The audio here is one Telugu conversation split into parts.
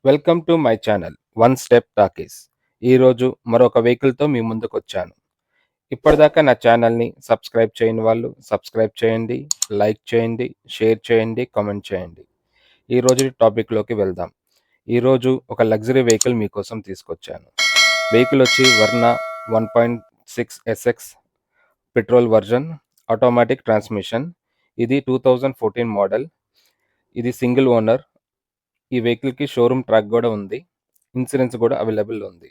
Welcome to my channel one step talkies. ఈరోజు మరొక వెహికల్తో మీ ముందుకు వచ్చాను. ఇప్పటిదాకా నా ఛానల్ని సబ్స్క్రైబ్ చేయని వాళ్ళు సబ్స్క్రైబ్ చేయండి, లైక్ చేయండి, షేర్ చేయండి, కామెంట్ చేయండి. ఈరోజు టాపిక్లోకి వెళ్దాం. ఈరోజు ఒక లగ్జరీ వెహికల్ మీకోసం తీసుకొచ్చాను. వెహికల్ వచ్చి వర్ణ 1.6 SX petrol version automatic transmission. ఇది 2014 మోడల్. ఇది సింగిల్ ఓనర్. ఈ వెహికల్కి షోరూమ్ ట్రాక్ కూడా ఉంది. ఇన్సూరెన్స్ కూడా అవైలబుల్ ఉంది.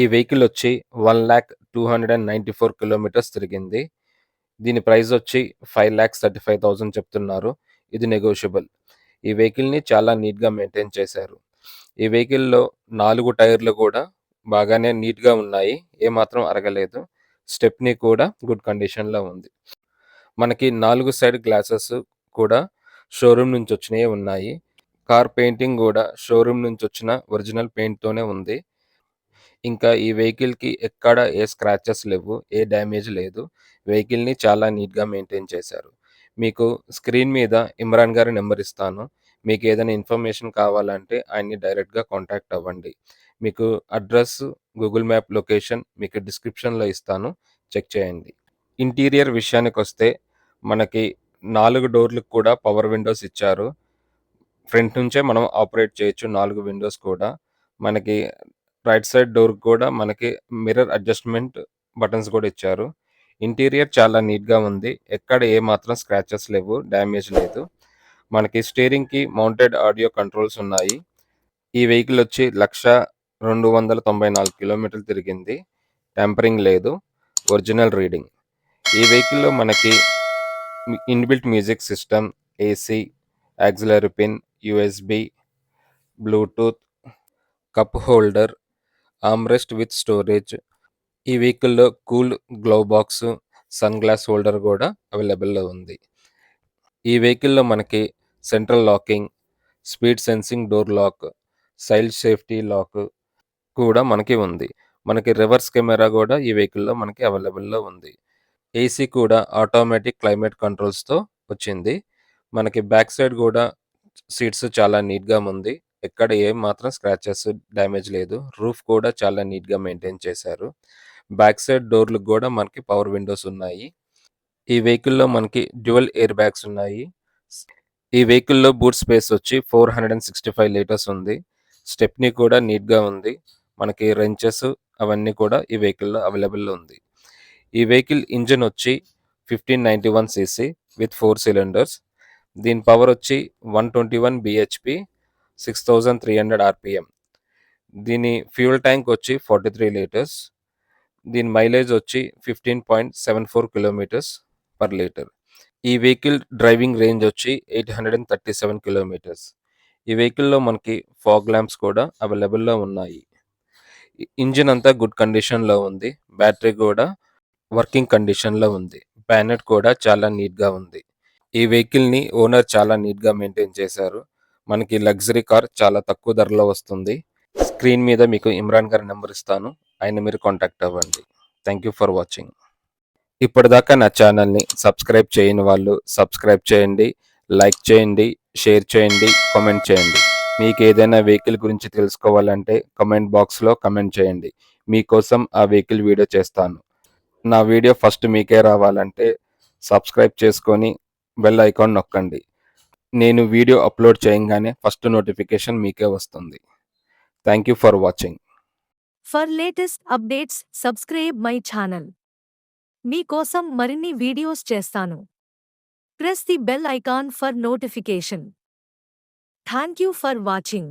ఈ వెహికల్ వచ్చి 1,02,94 కిలోమీటర్స్ తిరిగింది. దీని ప్రైస్ వచ్చి 5,35,000 చెప్తున్నారు. ఇది నెగోషియబుల్. ఈ వెహికల్ని చాలా నీట్గా మెయింటైన్ చేశారు. ఈ వెహికల్లో 4 టైర్లు కూడా బాగానే నీట్గా ఉన్నాయి, ఏమాత్రం అరగలేదు. స్టెప్నీ కూడా గుడ్ కండిషన్లో ఉంది. మనకి 4 సైడ్ గ్లాసెస్ కూడా షోరూమ్ నుంచి వచ్చినవి ఉన్నాయి. కార్ పెయింటింగ్ కూడా షోరూమ్ నుంచి వచ్చిన ఒరిజినల్ పెయింట్తోనే ఉంది. ఇంకా ఈ వెహికల్కి ఎక్కడ ఏ స్క్రాచెస్ లేవు, ఏ డ్యామేజ్ లేదు. వెహికల్ని చాలా నీట్గా మెయింటైన్ చేశారు. మీకు స్క్రీన్ మీద ఇమ్రాన్ గారి నెంబర్ ఇస్తాను. మీకు ఏదైనా ఇన్ఫర్మేషన్ కావాలంటే ఆయన్ని డైరెక్ట్గా కాంటాక్ట్ అవ్వండి. మీకు అడ్రస్, గూగుల్ మ్యాప్ లొకేషన్ మీకు డిస్క్రిప్షన్లో ఇస్తాను, చెక్ చేయండి. ఇంటీరియర్ విషయానికి వస్తే మనకి 4 డోర్లకు కూడా పవర్ విండోస్ ఇచ్చారు. ఫ్రంట్ నుంచే మనం ఆపరేట్ చేయొచ్చు 4 విండోస్ కూడా. మనకి రైట్ సైడ్ డోర్ కూడా మనకి మిర్రర్ అడ్జస్ట్మెంట్ బటన్స్ కూడా ఇచ్చారు. ఇంటీరియర్ చాలా నీట్గా ఉంది. ఎక్కడ ఏ మాత్రం స్క్రాచెస్ లేవు, డ్యామేజ్ లేదు. మనకి స్టీరింగ్కి మౌంటెడ్ ఆడియో కంట్రోల్స్ ఉన్నాయి. ఈ వెహికల్ వచ్చి 1,02,94 కిలోమీటర్లు తిరిగింది. ట్యాంపరింగ్ లేదు, ఒరిజినల్ రీడింగ్. ఈ వెహికల్లో మనకి inbuilt music system, AC, auxiliary pin, USB, Bluetooth, cup holder, armrest with storage. ఈ వెహికల్లో cool glove box, sun glass holder కూడా అవైలబుల్లో ఉంది. ఈ వెహికల్లో మనకి central locking, speed sensing door lock, child safety lock కూడా మనకి ఉంది. మనకి రివర్స్ కెమెరా కూడా ఈ వెహికల్లో మనకి అవైలబుల్లో ఉంది. ఏసీ కూడా ఆటోమేటిక్ క్లైమేట్ కంట్రోల్స్తో వచ్చింది. మనకి బ్యాక్ సైడ్ కూడా సీట్స్ చాలా నీట్గా ఉంది. ఎక్కడ ఏం మాత్రం స్క్రాచెస్, డ్యామేజ్ లేదు. రూఫ్ కూడా చాలా నీట్గా మెయింటైన్ చేశారు. బ్యాక్ సైడ్ డోర్లకు కూడా మనకి పవర్ విండోస్ ఉన్నాయి. ఈ వెహికల్లో మనకి డ్యువల్ ఎయిర్ బ్యాగ్స్ ఉన్నాయి. ఈ వెహికల్లో బూట్ స్పేస్ వచ్చి 465 లీటర్స్ ఉంది. స్టెప్నీ కూడా నీట్గా ఉంది. మనకి రెంచెస్ అవన్నీ కూడా ఈ వెహికల్లో అవైలబుల్లో ఉంది. ఈ వెహికల్ ఇంజిన్ వచ్చి 1591 cc విత్ 4 cylinders. దీని పవర్ వచ్చి 121 bhp, 6,300 rpm. దీని ఫ్యూయల్ ట్యాంక్ వచ్చి 43 లీటర్స్. దీని మైలేజ్ వచ్చి 15.74 కిలోమీటర్స్ పర్ లీటర్. ఈ వెహికల్ డ్రైవింగ్ రేంజ్ వచ్చి 837 కిలోమీటర్స్. ఈ వెహికల్లో మనకి ఫాగ్ ల్యాంప్స్ కూడా అవైలబుల్లో ఉన్నాయి. ఇంజిన్ అంతా గుడ్ కండిషన్లో ఉంది. బ్యాటరీ కూడా వర్కింగ్ కండిషన్లో ఉంది. ప్యానెట్ కూడా చాలా నీట్గా ఉంది. ఈ వెహికల్ని ఓనర్ చాలా నీట్గా మెయింటైన్ చేశారు. మనకి లగ్జరీ కార్ చాలా తక్కువ ధరలో వస్తుంది. స్క్రీన్ మీద మీకు ఇమ్రాన్ గారి నెంబర్ ఇస్తాను, ఆయన మీరు కాంటాక్ట్ అవ్వండి. Thank you for watching. ఇప్పటిదాకా నా ఛానల్ని సబ్స్క్రైబ్ చేయని వాళ్ళు సబ్స్క్రైబ్ చేయండి, లైక్ చేయండి, షేర్ చేయండి, కామెంట్ చేయండి. మీకు ఏదైనా వెహికల్ గురించి తెలుసుకోవాలంటే కామెంట్ బాక్స్లో కామెంట్ చేయండి. మీకోసం ఆ వెహికల్ వీడియో చేస్తాను. నా వీడియో ఫస్ట్ మీకే రావాలంటే సబ్స్క్రైబ్ చేసుకొని బెల్ ఐకాన్ నొక్కండి. నేను వీడియో అప్లోడ్ చేయగానే ఫస్ట్ నోటిఫికేషన్ మీకే వస్తుంది. Thank you for watching. For latest updates, subscribe my channel. మీకోసం మరిన్ని వీడియోస్ చేస్తాను. Press the bell icon for notification. Thank you for watching.